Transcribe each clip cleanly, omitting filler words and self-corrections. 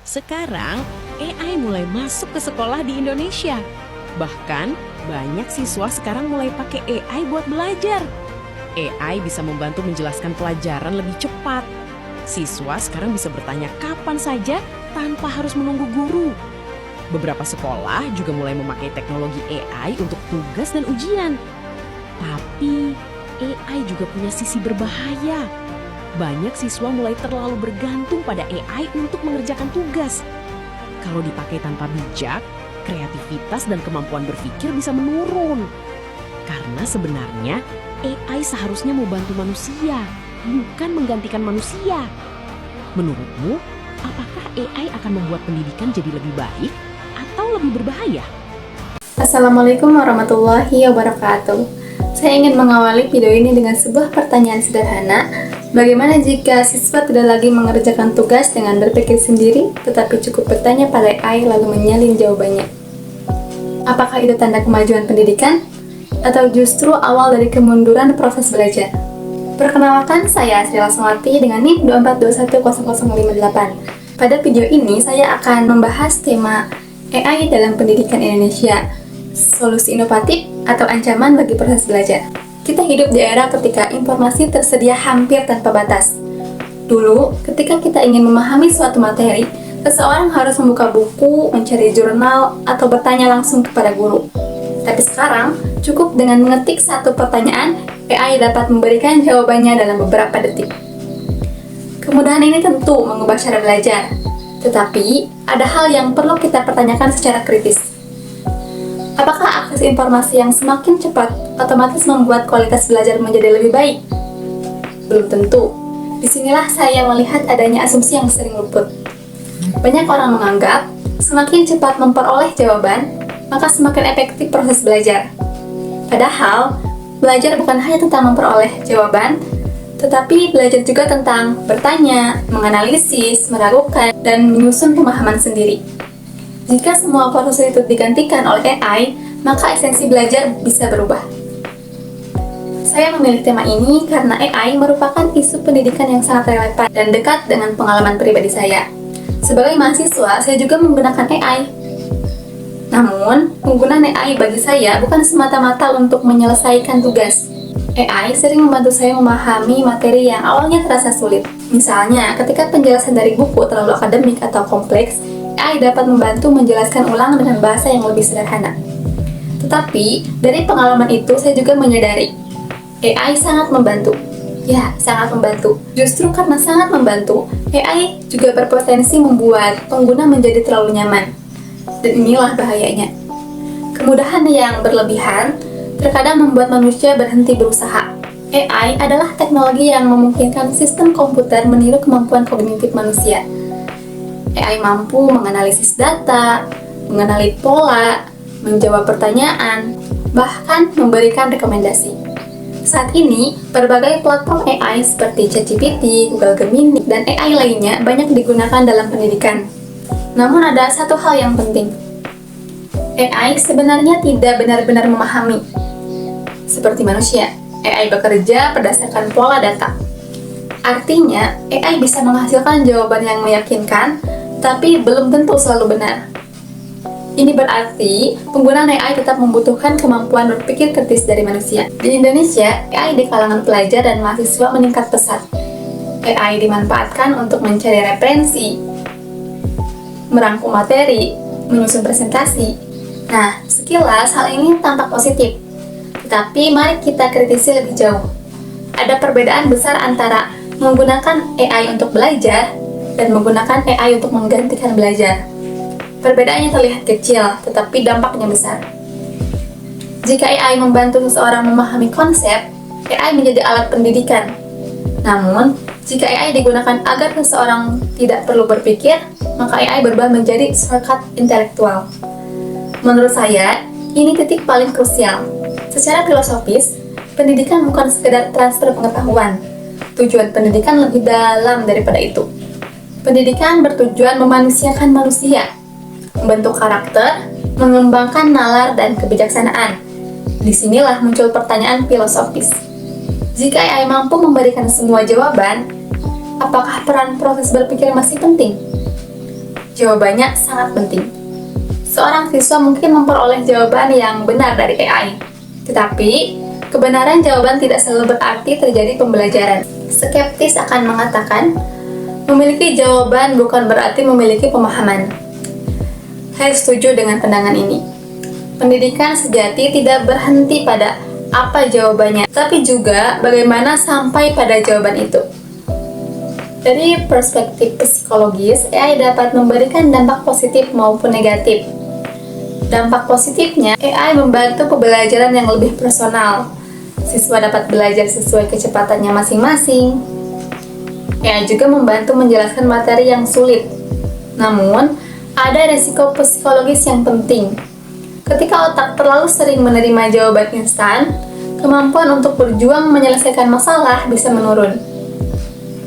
Sekarang, AI mulai masuk ke sekolah di Indonesia. Bahkan, banyak siswa sekarang mulai pakai AI buat belajar. AI bisa membantu menjelaskan pelajaran lebih cepat. Siswa sekarang bisa bertanya kapan saja tanpa harus menunggu guru. Beberapa sekolah juga mulai memakai teknologi AI untuk tugas dan ujian. Tapi, AI juga punya sisi berbahaya. Banyak siswa mulai terlalu bergantung pada AI untuk mengerjakan tugas. Kalau dipakai tanpa bijak, kreativitas dan kemampuan berpikir bisa menurun. Karena sebenarnya AI seharusnya membantu manusia, bukan menggantikan manusia. Menurutmu, apakah AI akan membuat pendidikan jadi lebih baik atau lebih berbahaya? Assalamualaikum warahmatullahi wabarakatuh. Saya ingin mengawali video ini dengan sebuah pertanyaan sederhana. Bagaimana jika siswa tidak lagi mengerjakan tugas dengan berpikir sendiri, tetapi cukup bertanya pada AI lalu menyalin jawabannya? Apakah itu tanda kemajuan pendidikan? Atau justru awal dari kemunduran proses belajar? Perkenalkan, saya Sri Lasmawati dengan NIM 2410058. Pada video ini, saya akan membahas tema AI dalam pendidikan Indonesia, solusi inovatif atau ancaman bagi proses belajar. Kita hidup di era ketika informasi tersedia hampir tanpa batas. Dulu, ketika kita ingin memahami suatu materi, seseorang harus membuka buku, mencari jurnal, atau bertanya langsung kepada guru. Tapi sekarang, cukup dengan mengetik satu pertanyaan, AI dapat memberikan jawabannya dalam beberapa detik. Kemudahan ini tentu mengubah cara belajar, tetapi ada hal yang perlu kita pertanyakan secara kritis. Apakah akses informasi yang semakin cepat otomatis membuat kualitas belajar menjadi lebih baik? Belum tentu. Disinilah saya melihat adanya asumsi yang sering luput. Banyak orang menganggap semakin cepat memperoleh jawaban, maka semakin efektif proses belajar. Padahal, belajar bukan hanya tentang memperoleh jawaban, tetapi belajar juga tentang bertanya, menganalisis, meragukan, dan menyusun pemahaman sendiri. Jika semua proses itu digantikan oleh AI, maka esensi belajar bisa berubah. Saya memilih tema ini karena AI merupakan isu pendidikan yang sangat relevan dan dekat dengan pengalaman pribadi saya. Sebagai mahasiswa, saya juga menggunakan AI. Namun, penggunaan AI bagi saya bukan semata-mata untuk menyelesaikan tugas. AI sering membantu saya memahami materi yang awalnya terasa sulit. Misalnya, ketika penjelasan dari buku terlalu akademik atau kompleks, AI dapat membantu menjelaskan ulang dengan bahasa yang lebih sederhana. Tetapi, dari pengalaman itu saya juga menyadari, AI sangat membantu. Ya, sangat membantu. Justru karena sangat membantu, AI juga berpotensi membuat pengguna menjadi terlalu nyaman. Dan inilah bahayanya. Kemudahan yang berlebihan terkadang membuat manusia berhenti berusaha. AI adalah teknologi yang memungkinkan sistem komputer meniru kemampuan kognitif manusia. AI mampu menganalisis data, mengenali pola, menjawab pertanyaan, bahkan memberikan rekomendasi. Saat ini, berbagai platform AI seperti ChatGPT, Google Gemini, dan AI lainnya banyak digunakan dalam pendidikan. Namun ada satu hal yang penting. AI sebenarnya tidak benar-benar memahami. Seperti manusia, AI bekerja berdasarkan pola data. Artinya, AI bisa menghasilkan jawaban yang meyakinkan, tapi belum tentu selalu benar. Ini berarti penggunaan AI tetap membutuhkan kemampuan berpikir kritis dari manusia. Di Indonesia, AI di kalangan pelajar dan mahasiswa meningkat pesat. AI dimanfaatkan untuk mencari referensi, merangkum materi, menyusun presentasi. Nah, sekilas hal ini tampak positif. Tetapi mari kita kritisi lebih jauh. Ada perbedaan besar antara menggunakan AI untuk belajar dan menggunakan AI untuk menggantikan belajar. Perbedaannya terlihat kecil, tetapi dampaknya besar. Jika AI membantu seseorang memahami konsep, AI menjadi alat pendidikan. Namun, jika AI digunakan agar seseorang tidak perlu berpikir, maka AI berubah menjadi shortcut intelektual. Menurut saya, ini titik paling krusial. Secara filosofis, pendidikan bukan sekedar transfer pengetahuan. Tujuan pendidikan lebih dalam daripada itu. Pendidikan bertujuan memanusiakan manusia, membentuk karakter, mengembangkan nalar dan kebijaksanaan. Disinilah muncul pertanyaan filosofis. Jika AI mampu memberikan semua jawaban, apakah peran proses berpikir masih penting? Jawabannya sangat penting. Seorang siswa mungkin memperoleh jawaban yang benar dari AI, tetapi kebenaran jawaban tidak selalu berarti terjadi pembelajaran. Skeptis akan mengatakan, memiliki jawaban bukan berarti memiliki pemahaman. Saya setuju dengan pandangan ini. Pendidikan sejati tidak berhenti pada apa jawabannya, tapi juga bagaimana sampai pada jawaban itu. Dari perspektif psikologis, AI dapat memberikan dampak positif maupun negatif. Dampak positifnya, AI membantu pembelajaran yang lebih personal. Siswa dapat belajar sesuai kecepatannya masing-masing. AI juga membantu menjelaskan materi yang sulit. Namun, ada risiko psikologis yang penting. Ketika otak terlalu sering menerima jawaban instan, kemampuan untuk berjuang menyelesaikan masalah bisa menurun.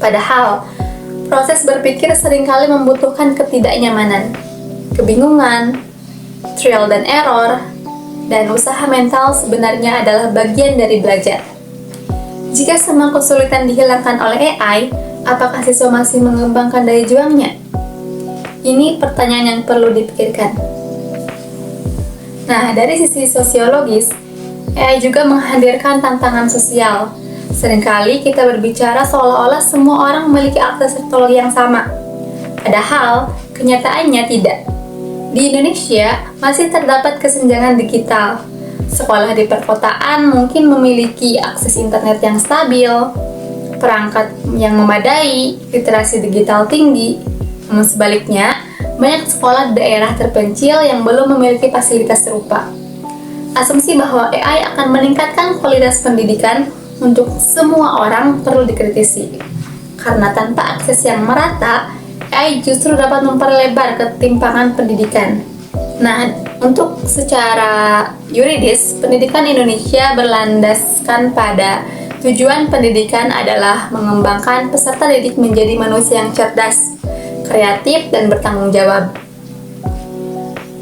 Padahal, proses berpikir seringkali membutuhkan ketidaknyamanan, kebingungan, trial dan error, dan usaha mental sebenarnya adalah bagian dari belajar. Jika semua kesulitan dihilangkan oleh AI, apakah siswa masih mengembangkan daya juangnya? Ini pertanyaan yang perlu dipikirkan. Nah, dari sisi sosiologis, AI juga menghadirkan tantangan sosial. Seringkali kita berbicara seolah-olah semua orang memiliki akses teknologi yang sama. Padahal, kenyataannya tidak. Di Indonesia, masih terdapat kesenjangan digital. Sekolah di perkotaan mungkin memiliki akses internet yang stabil, perangkat yang memadai, literasi digital tinggi. Namun sebaliknya, banyak sekolah di daerah terpencil yang belum memiliki fasilitas serupa. Asumsi bahwa AI akan meningkatkan kualitas pendidikan untuk semua orang perlu dikritisi. Karena tanpa akses yang merata, AI justru dapat memperlebar ketimpangan pendidikan. Nah, untuk secara yuridis, pendidikan Indonesia berlandaskan pada tujuan pendidikan adalah mengembangkan peserta didik menjadi manusia yang cerdas, kreatif, dan bertanggung jawab.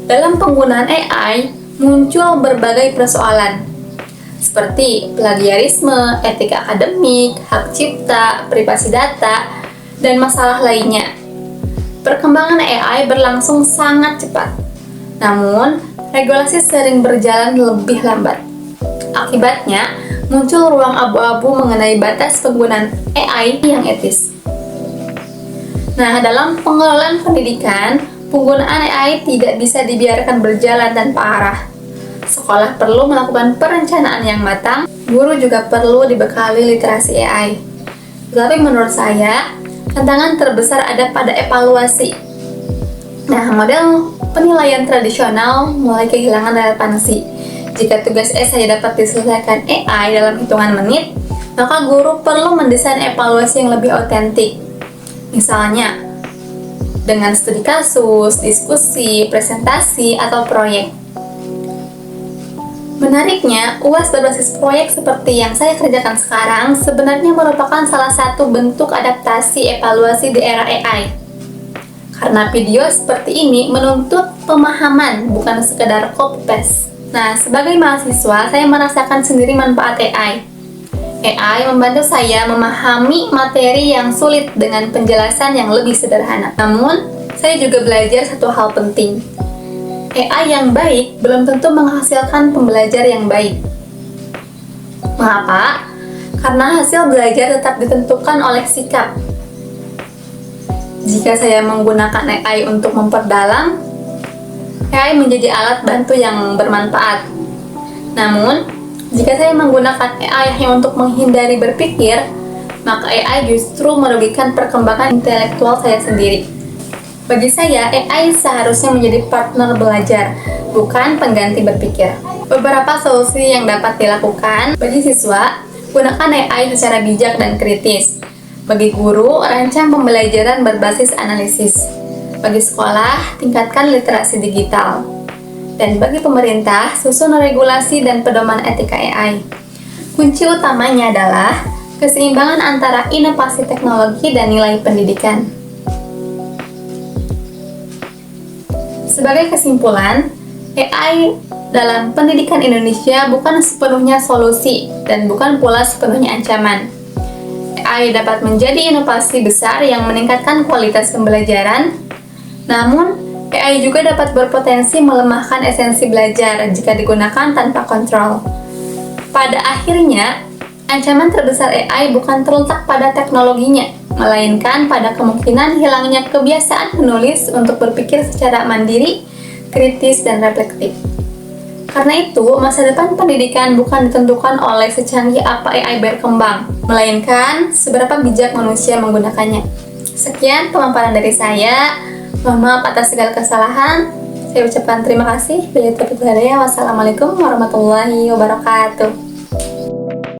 Dalam penggunaan AI, muncul berbagai persoalan, seperti plagiarisme, etika akademik, hak cipta, privasi data, dan masalah lainnya. Perkembangan AI berlangsung sangat cepat, namun regulasi sering berjalan lebih lambat. Akibatnya, muncul ruang abu-abu mengenai batas penggunaan AI yang etis. Nah, dalam pengelolaan pendidikan, penggunaan AI tidak bisa dibiarkan berjalan tanpa arah. Sekolah perlu melakukan perencanaan yang matang, guru juga perlu dibekali literasi AI. Tetapi menurut saya, tantangan terbesar ada pada evaluasi. Nah, model penilaian tradisional mulai kehilangan relevansi. Jika tugas esai dapat diselesaikan AI dalam hitungan menit, maka guru perlu mendesain evaluasi yang lebih otentik. Misalnya, dengan studi kasus, diskusi, presentasi, atau proyek. Menariknya, UAS berbasis proyek seperti yang saya kerjakan sekarang sebenarnya merupakan salah satu bentuk adaptasi evaluasi di era AI. Karena video seperti ini menuntut pemahaman, bukan sekedar copy-paste. Nah, sebagai mahasiswa, saya merasakan sendiri manfaat AI. AI membantu saya memahami materi yang sulit dengan penjelasan yang lebih sederhana. Namun, saya juga belajar satu hal penting. AI yang baik belum tentu menghasilkan pembelajar yang baik. Mengapa? Karena hasil belajar tetap ditentukan oleh sikap. Jika saya menggunakan AI untuk memperdalam, AI menjadi alat bantu yang bermanfaat. Namun, jika saya menggunakan AI hanya untuk menghindari berpikir, maka AI justru merugikan perkembangan intelektual saya sendiri. Bagi saya, AI seharusnya menjadi partner belajar, bukan pengganti berpikir. Beberapa solusi yang dapat dilakukan bagi siswa, gunakan AI secara bijak dan kritis. Bagi guru, rancang pembelajaran berbasis analisis. Bagi sekolah, tingkatkan literasi digital. Dan bagi pemerintah, susun regulasi dan pedoman etika AI. Kunci utamanya adalah keseimbangan antara inovasi teknologi dan nilai pendidikan. Sebagai kesimpulan, AI dalam pendidikan Indonesia bukan sepenuhnya solusi dan bukan pula sepenuhnya ancaman. AI dapat menjadi inovasi besar yang meningkatkan kualitas pembelajaran, Namun, AI juga dapat berpotensi melemahkan esensi belajar jika digunakan tanpa kontrol. Pada akhirnya, ancaman terbesar AI bukan terletak pada teknologinya, melainkan pada kemungkinan hilangnya kebiasaan menulis untuk berpikir secara mandiri, kritis, dan reflektif. Karena itu, masa depan pendidikan bukan ditentukan oleh secanggih apa AI berkembang, melainkan seberapa bijak manusia menggunakannya. Sekian pemaparan dari saya. Mohon maaf atas segala kesalahan. Saya ucapkan terima kasih. Wassalamualaikum warahmatullahi wabarakatuh.